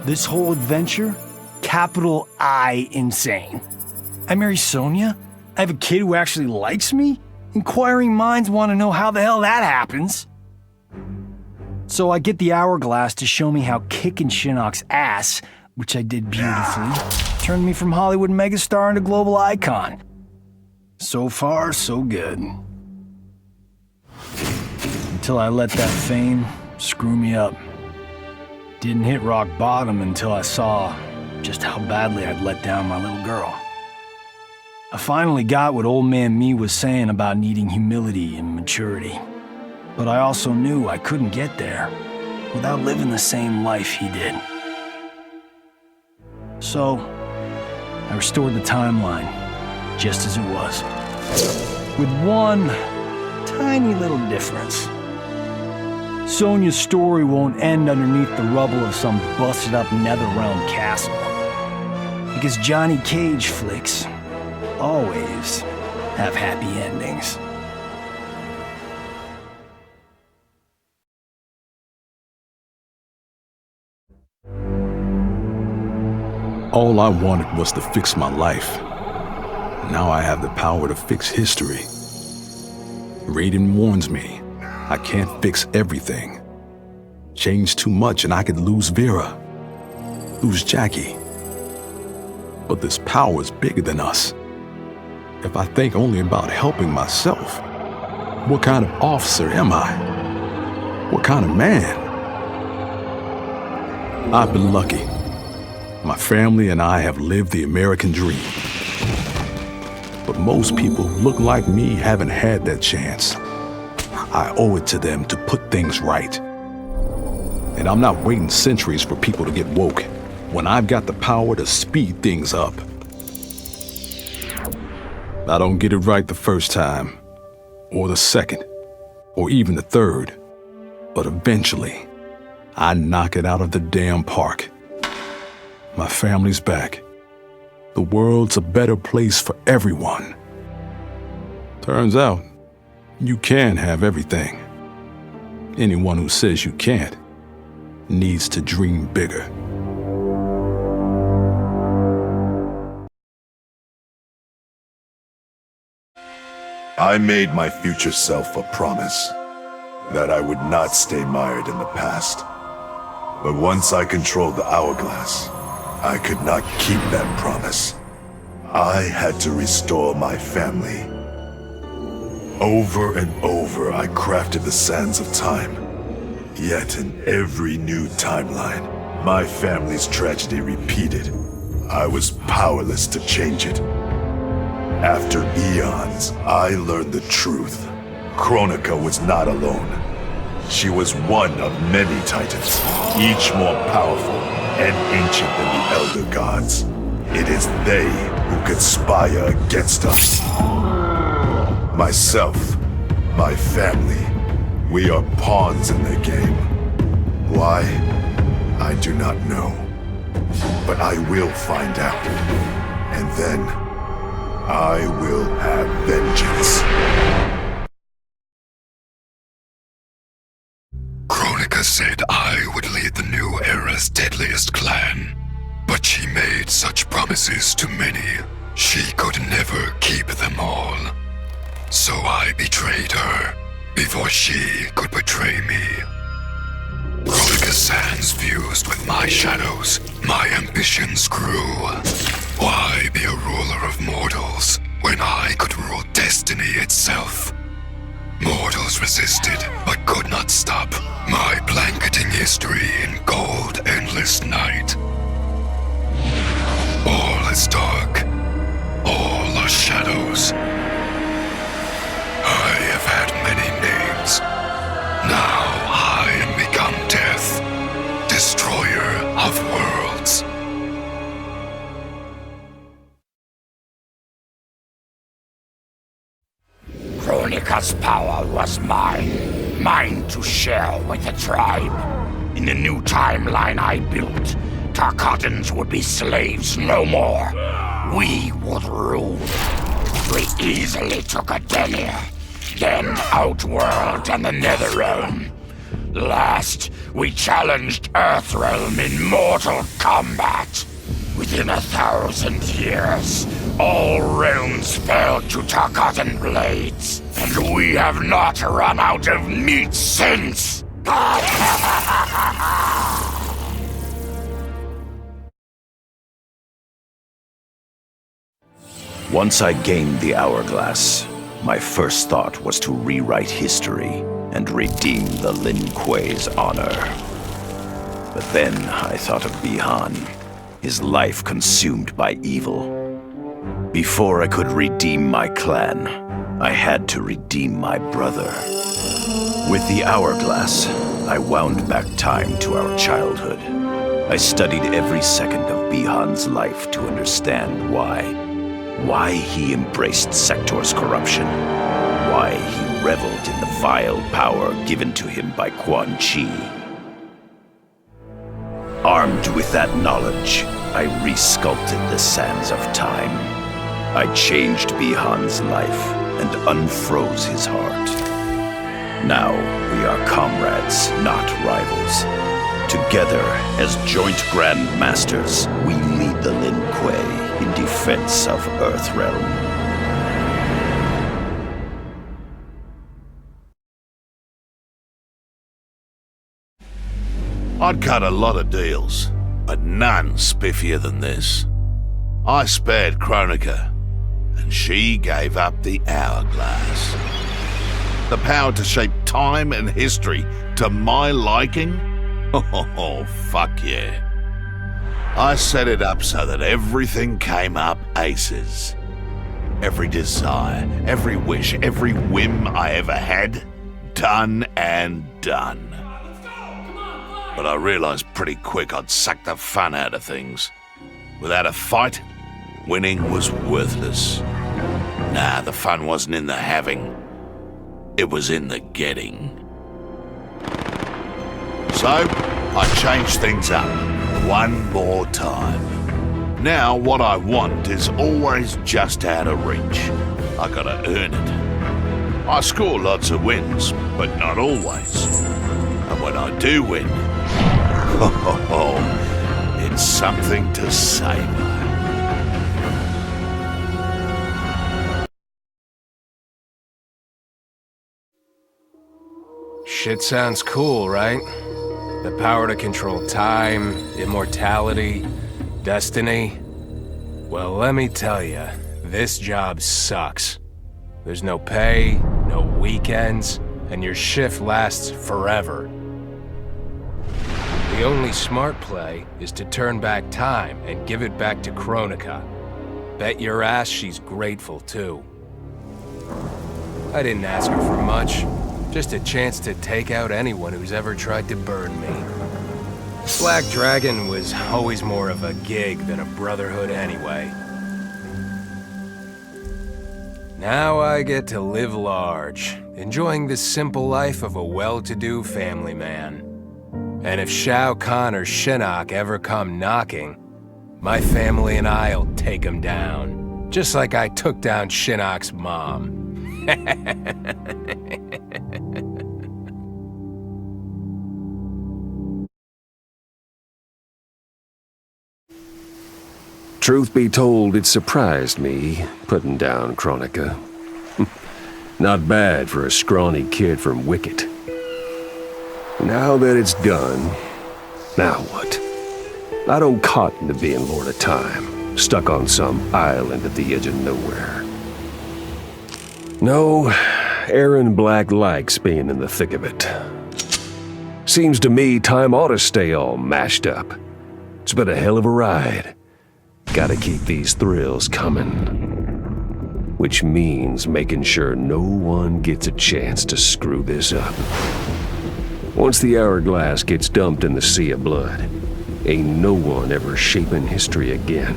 This whole adventure, capital I insane. I marry Sonia? I have a kid who actually likes me? Inquiring minds want to know how the hell that happens. So I get the hourglass to show me how kicking Shinnok's ass, which I did beautifully, turned me from Hollywood megastar into global icon. So far, so good. Until I let that fame screw me up. Didn't hit rock bottom until I saw just how badly I'd let down my little girl. I finally got what old man me was saying about needing humility and maturity. But I also knew I couldn't get there without living the same life he did. So, I restored the timeline just as it was. With one tiny little difference. Sonia's story won't end underneath the rubble of some busted-up Netherrealm castle. Because Johnny Cage flicks always have happy endings. All I wanted was to fix my life. Now I have the power to fix history. Raiden warns me, I can't fix everything. Change too much and I could lose Vera, lose Jackie. But this power is bigger than us. If I think only about helping myself, what kind of officer am I? What kind of man? I've been lucky. My family and I have lived the American dream. But most people who look like me haven't had that chance. I owe it to them to put things right. And I'm not waiting centuries for people to get woke when I've got the power to speed things up. I don't get it right the first time, or the second, or even the third. But eventually, I knock it out of the damn park. My family's back. The world's a better place for everyone. Turns out, you can have everything. Anyone who says you can't needs to dream bigger. I made my future self a promise that I would not stay mired in the past. But once I controlled the hourglass, I could not keep that promise. I had to restore my family. Over and over, I crafted the sands of time. Yet in every new timeline, my family's tragedy repeated. I was powerless to change it. After eons, I learned the truth. Kronika was not alone. She was one of many titans, each more powerful and ancient than the Elder Gods. It is they who conspire against us. Myself, my family, we are pawns in their game. Why? I do not know. But I will find out. And then, I will have vengeance. Kronika said I would lead the new era's deadliest clan. But she made such promises to many, she could never keep them all. So I betrayed her, before she could betray me. Kronika's sands fused with my shadows, my ambitions grew. Why be a ruler of mortals, when I could rule destiny itself? Mortals resisted, but could not stop my blanketing history in cold, endless night. All is dark. All are shadows. I have had many names. Now I am become death, destroyer of worlds. Kronika's power was mine to share with the tribe. In the new timeline I built, Tarkatans would be slaves no more. We would rule. We easily took Adelia, then Outworld and the Netherrealm. Last, we challenged Earthrealm in mortal combat. Within 1,000 years, all realms fell to Tarkatan blades, and we have not run out of meat since! Once I gained the hourglass, my first thought was to rewrite history and redeem the Lin Kuei's honor. But then I thought of Bihan, his life consumed by evil. Before I could redeem my clan, I had to redeem my brother. With the hourglass, I wound back time to our childhood. I studied every second of Bihan's life to understand why he embraced Sector's corruption, why he reveled in the vile power given to him by Quan Chi. Armed with that knowledge, I resculpted the sands of time. I changed Bihan's life and unfroze his heart. Now we are comrades, not rivals. Together, as joint Grand Masters, we lead the Lin Kuei in defense of Earthrealm. I'd cut a lot of deals, but none spiffier than this. I spared Kronika, and she gave up the hourglass. The power to shape time and history to my liking? Oh, fuck yeah. I set it up so that everything came up aces. Every desire, every wish, every whim I ever had, done and done. But I realized pretty quick I'd sucked the fun out of things. Without a fight, winning was worthless. Nah, the fun wasn't in the having. It was in the getting. So, I changed things up one more time. Now, what I want is always just out of reach. I gotta earn it. I score lots of wins, but not always. And when I do win, it's something to savor. Shit sounds cool, right? The power to control time, immortality, destiny. Well, let me tell you, this job sucks. There's no pay, no weekends, and your shift lasts forever. The only smart play is to turn back time and give it back to Kronika. Bet your ass she's grateful, too. I didn't ask her for much. Just a chance to take out anyone who's ever tried to burn me. Black Dragon was always more of a gig than a brotherhood anyway. Now I get to live large, enjoying the simple life of a well-to-do family man. And if Shao Kahn or Shinnok ever come knocking, my family and I'll take them down. Just like I took down Shinnok's mom. Truth be told, it surprised me, putting down Kronika. Not bad for a scrawny kid from Wicket. Now that it's done, now what? I don't cotton to being Lord of Time, stuck on some island at the edge of nowhere. No, Aaron Black likes being in the thick of it. Seems to me time ought to stay all mashed up. It's been a hell of a ride. Gotta keep these thrills coming. Which means making sure no one gets a chance to screw this up. Once the hourglass gets dumped in the sea of blood, ain't no one ever shaping history again.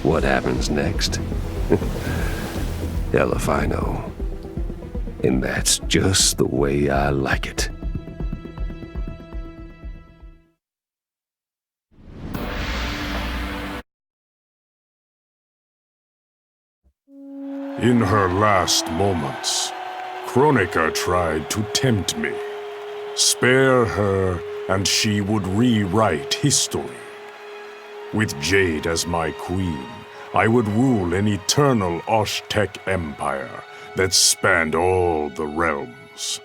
What happens next? Hell if I know. And that's just the way I like it. In her last moments, Kronika tried to tempt me. Spare her, and she would rewrite history. With Jade as my queen, I would rule an eternal Osh-Tech empire that spanned all the realms.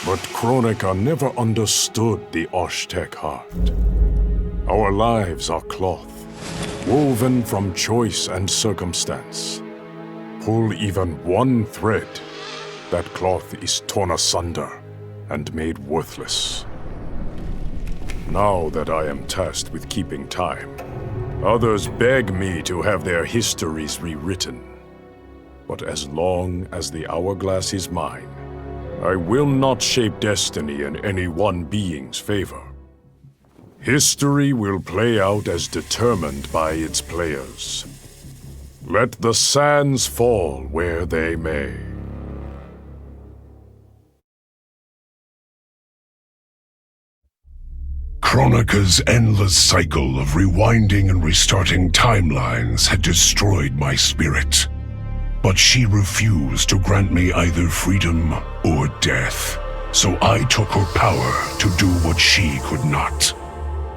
But Kronika never understood the Osh-Tech heart. Our lives are cloth, woven from choice and circumstance. Pull even one thread, that cloth is torn asunder and made worthless. Now that I am tasked with keeping time, others beg me to have their histories rewritten. But as long as the hourglass is mine, I will not shape destiny in any one being's favor. History will play out as determined by its players. Let the sands fall where they may. Kronika's endless cycle of rewinding and restarting timelines had destroyed my spirit. But she refused to grant me either freedom or death. So I took her power to do what she could not.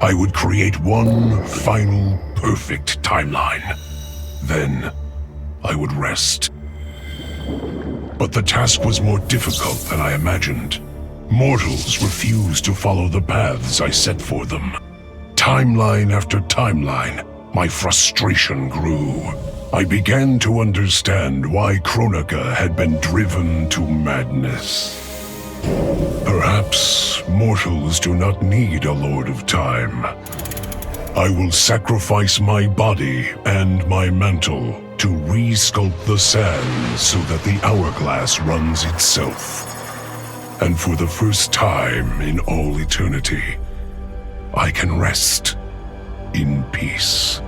I would create one final, perfect timeline. Then, I would rest. But the task was more difficult than I imagined. Mortals refused to follow the paths I set for them. Timeline after timeline, my frustration grew. I began to understand why Kronika had been driven to madness. Perhaps mortals do not need a Lord of Time. I will sacrifice my body and my mantle to re-sculpt the sands so that the hourglass runs itself. And for the first time in all eternity, I can rest in peace.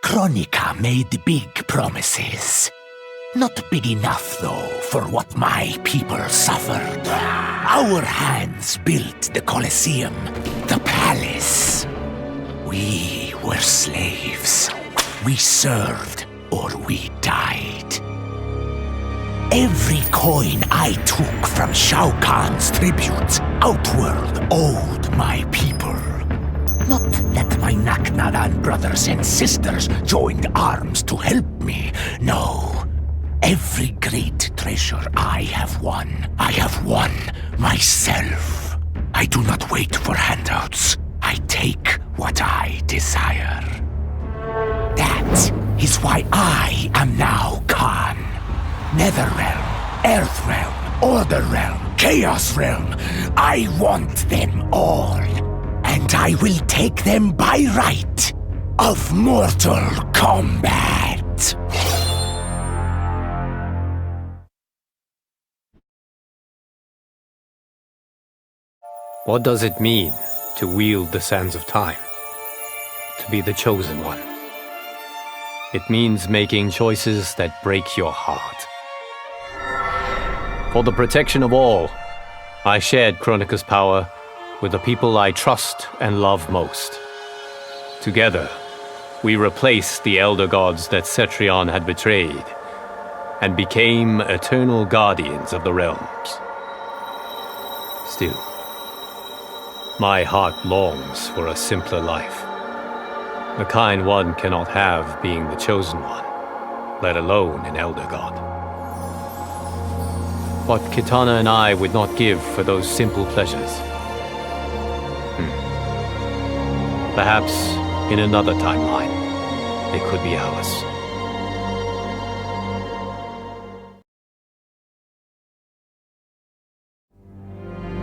Kronika made big promises. Not big enough, though, for what my people suffered. Our hands built the Colosseum, the palace. We were slaves. We served or we died. Every coin I took from Shao Kahn's tribute outworld owed my people. Not that my Naknadan brothers and sisters joined arms to help me, no. Every great treasure I have won myself. I do not wait for handouts. I take what I desire. That is why I am now Khan. Netherrealm, Earthrealm, Order Realm, Chaos Realm. I want them all. And I will take them by right of mortal combat. What does it mean to wield the sands of time? To be the chosen one? It means making choices that break your heart. For the protection of all, I shared Kronika's power with the people I trust and love most. Together, we replaced the elder gods that Cetrion had betrayed, and became eternal guardians of the realms. Still, my heart longs for a simpler life. The kind one cannot have being the chosen one, let alone an elder god. What Kitana and I would not give for those simple pleasures. Perhaps in another timeline, it could be ours.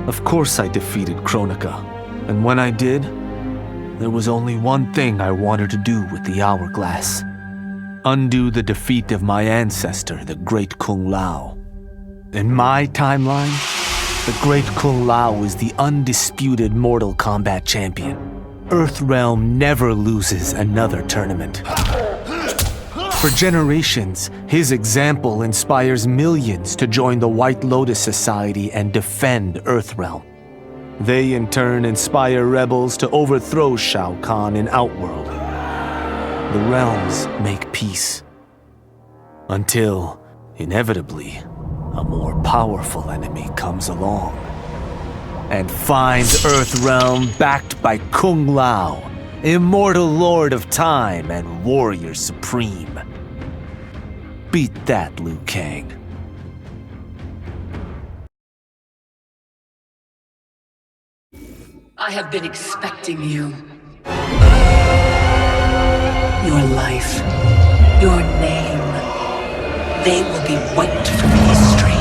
Of course I defeated Kronika, and when I did, there was only one thing I wanted to do with the hourglass. Undo the defeat of my ancestor, the Great Kung Lao. In my timeline, the Great Kung Lao is the undisputed Mortal Kombat champion. Earthrealm never loses another tournament. For generations, his example inspires millions to join the White Lotus Society and defend Earthrealm. They in turn inspire rebels to overthrow Shao Kahn in Outworld. the realms make peace. Until, inevitably, a more powerful enemy comes along and finds Earthrealm backed by Kung Lao, immortal lord of time and warrior supreme. Beat that, Liu Kang. I have been expecting you. Your life, your name, they will be wiped from history.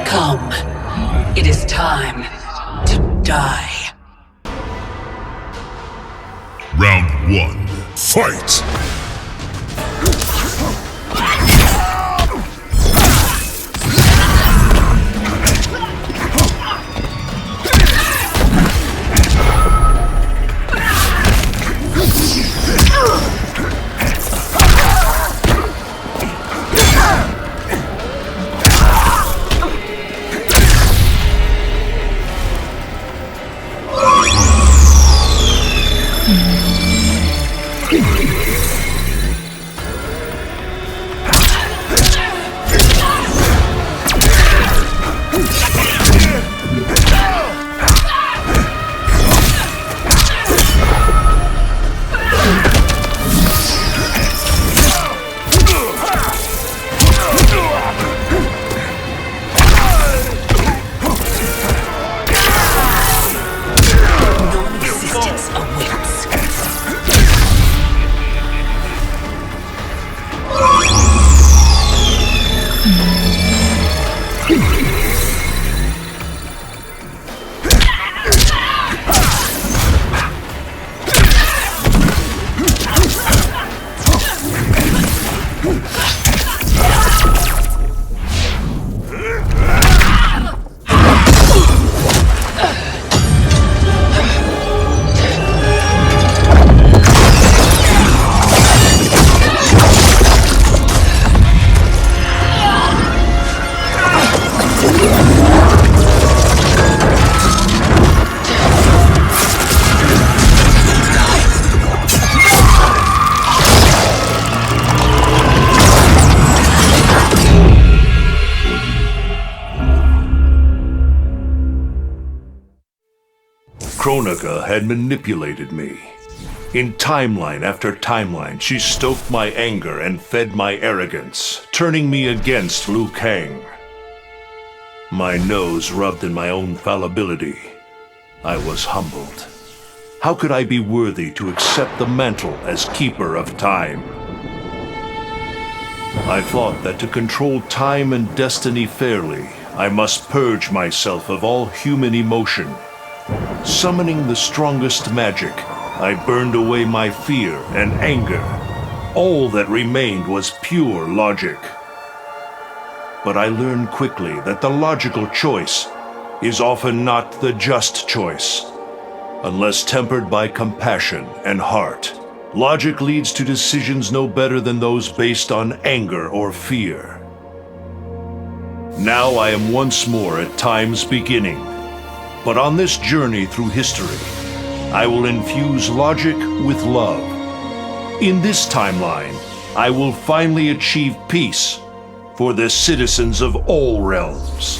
Come, it is time to die. Round 1. Fight! Kronika had manipulated me. In timeline after timeline, she stoked my anger and fed my arrogance, turning me against Liu Kang. My nose rubbed in my own fallibility. I was humbled. How could I be worthy to accept the mantle as keeper of time? I thought that to control time and destiny fairly, I must purge myself of all human emotion. Summoning the strongest magic, I burned away my fear and anger. All that remained was pure logic. But I learned quickly that the logical choice is often not the just choice. Unless tempered by compassion and heart, logic leads to decisions no better than those based on anger or fear. Now I am once more at time's beginning. But on this journey through history, I will infuse logic with love. In this timeline, I will finally achieve peace for the citizens of all realms.